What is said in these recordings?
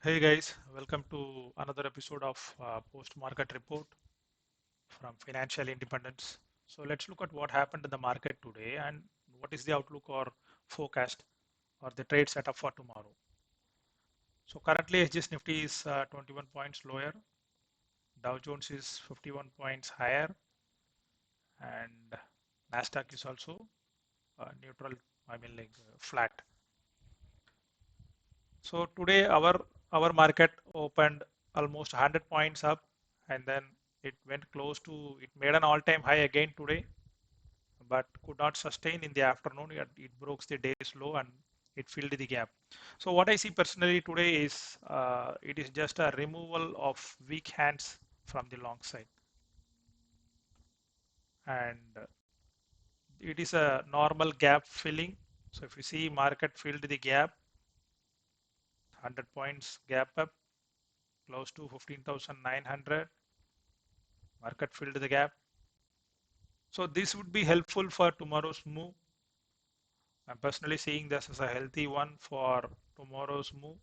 Hey guys, welcome to another episode of Post Market Report from Financial Independence. So let's look at what happened in the market today and what is the outlook or forecast or the trade setup for tomorrow. So currently HGS Nifty is 21 points lower, Dow Jones is 51 points higher, and Nasdaq is also neutral, flat. So today our market opened almost 100 points up, and then it went close to it made an all-time high again today, but could not sustain in the afternoon. It broke the day's low and it filled the gap. So what I see personally today is it is just a removal of weak hands from the long side, and it is a normal gap filling. So if you see market filled the gap, 100 points gap up, close to 15,900. Market filled the gap. So this would be helpful for tomorrow's move. I'm personally seeing this as a healthy one for tomorrow's move,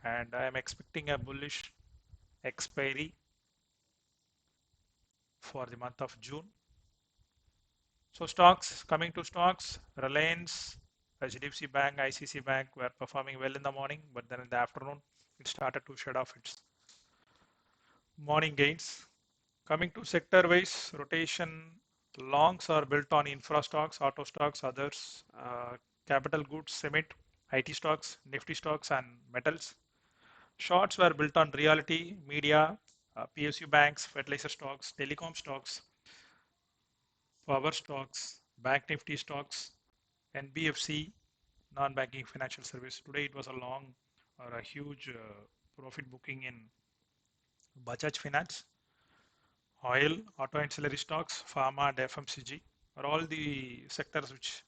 and I am expecting a bullish expiry for the month of June. So stocks, coming to stocks, Reliance, HDFC Bank, ICC Bank were performing well in the morning, but then in the afternoon it started to shed off its morning gains. Coming to sector wise rotation, longs are built on infra stocks, auto stocks, others, capital goods, cement, IT stocks, nifty stocks, and metals. Shorts were built on realty, media, PSU banks, fertilizer stocks, telecom stocks, power stocks, bank nifty stocks, NBFC, non-banking financial service. Today it was a long or a huge profit booking in Bajaj Finance. Oil, auto ancillary stocks, pharma, and FMCG are all the sectors which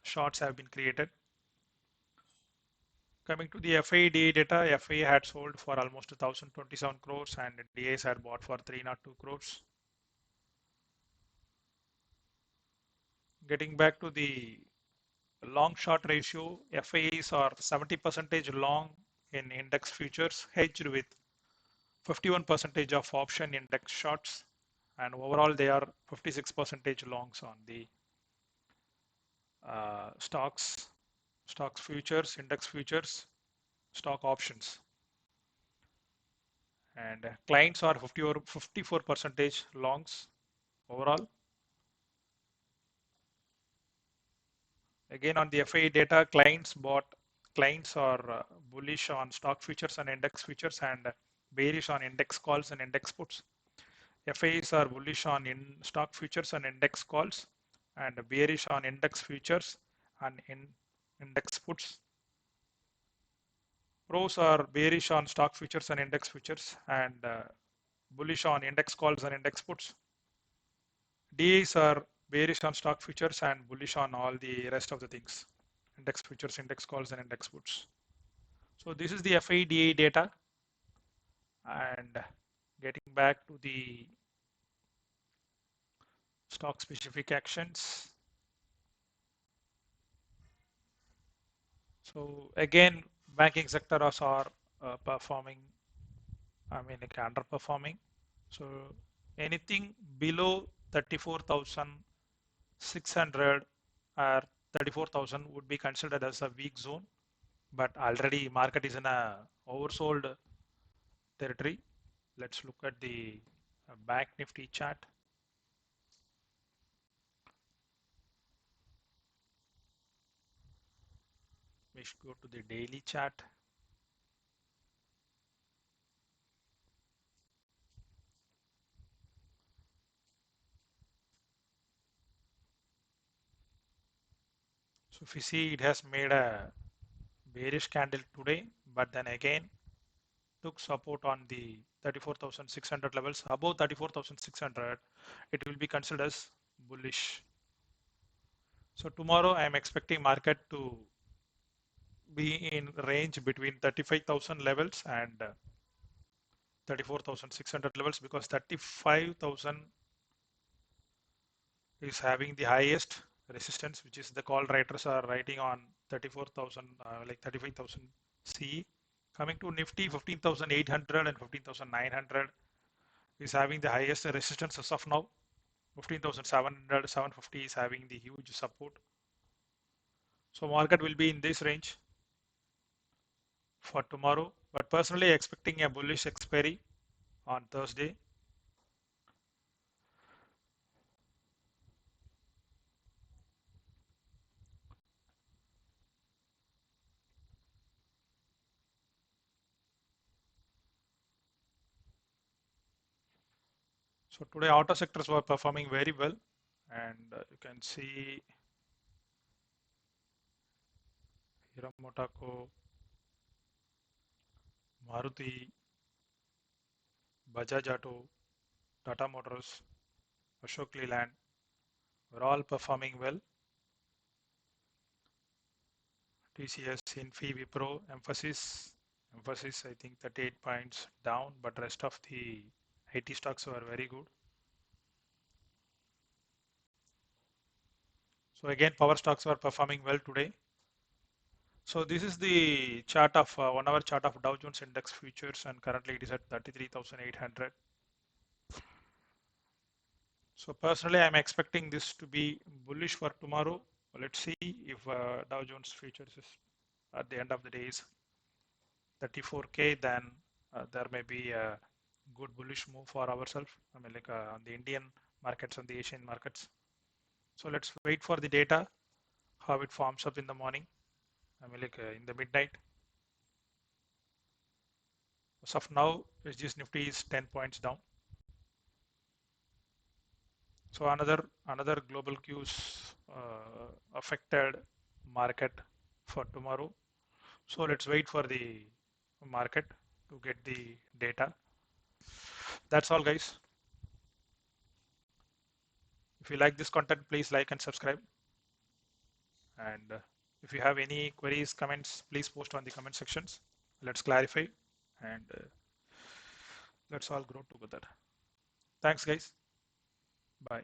shorts have been created. Coming to the FIDA data, FIA had sold for almost 1027 crores and DAs had bought for 302 crores. Getting back to the long short ratio, FIAs are 70 percentage long in index futures, hedged with 51 percentage of option index shorts, and overall they are 56 percentage longs on the stocks, stocks futures, index futures, stock options. And clients are 50 or 54 percentage longs overall. Again, on the FA data, clients are bullish on stock futures and index futures and bearish on index calls and index puts. FAs are bullish on stock futures and index calls and bearish on index futures and index puts. Pros are bearish on stock futures and index futures and bullish on index calls and index puts. DAs are bearish on stock futures and bullish on all the rest of the things, index futures, index calls, and index puts. So this is the FIDA data, and getting back to the stock specific actions. So again, banking sectors are performing, like underperforming. So anything below 34,600 or 34,000 would be considered as a weak zone, but already market is in a oversold territory. Let's look at the Bank Nifty chart. We should go to the daily chart. So if you see, it has made a bearish candle today, but then again took support on the 34,600 levels. Above 34,600, it will be considered as bullish. So tomorrow I am expecting market to be in range between 35,000 levels and 34,600 levels, because 35,000 is having the highest resistance, which is the call writers are writing on 34,000, like 35,000 CE. Coming to Nifty, 15,800 and 15,900 is having the highest resistance as of now. 15,700, 750 is having the huge support. So market will be in this range for tomorrow, but personally expecting a bullish expiry on Thursday. So today auto sectors were performing very well, and you can see Hero Motoko, Maruti, Bajaj Auto, Tata Motors, Ashok Leyland were all performing well. TCS, Infi, Wipro, Emphasis I think 38 points down, but rest of the IT stocks were very good. So again, power stocks were performing well today. So this is the chart of 1 hour chart of Dow Jones Index Futures, and currently it is at 33,800. So personally, I'm expecting this to be bullish for tomorrow. Let's see if Dow Jones Futures is at the end of the day is 34K, then there may be a good bullish move for ourselves. I mean, like on the Indian markets and the Asian markets. So let's wait for the data, how it forms up in the morning. I mean, like in the midnight. As of now, SGS Nifty is 10 points down. So another global cues affected market for tomorrow. So let's wait for the market to get the data. That's all, guys. If you like this content, please like and subscribe. And if you have any queries, comments, please post on the comment sections. Let's clarify, and let's all grow together. Thanks, guys. Bye.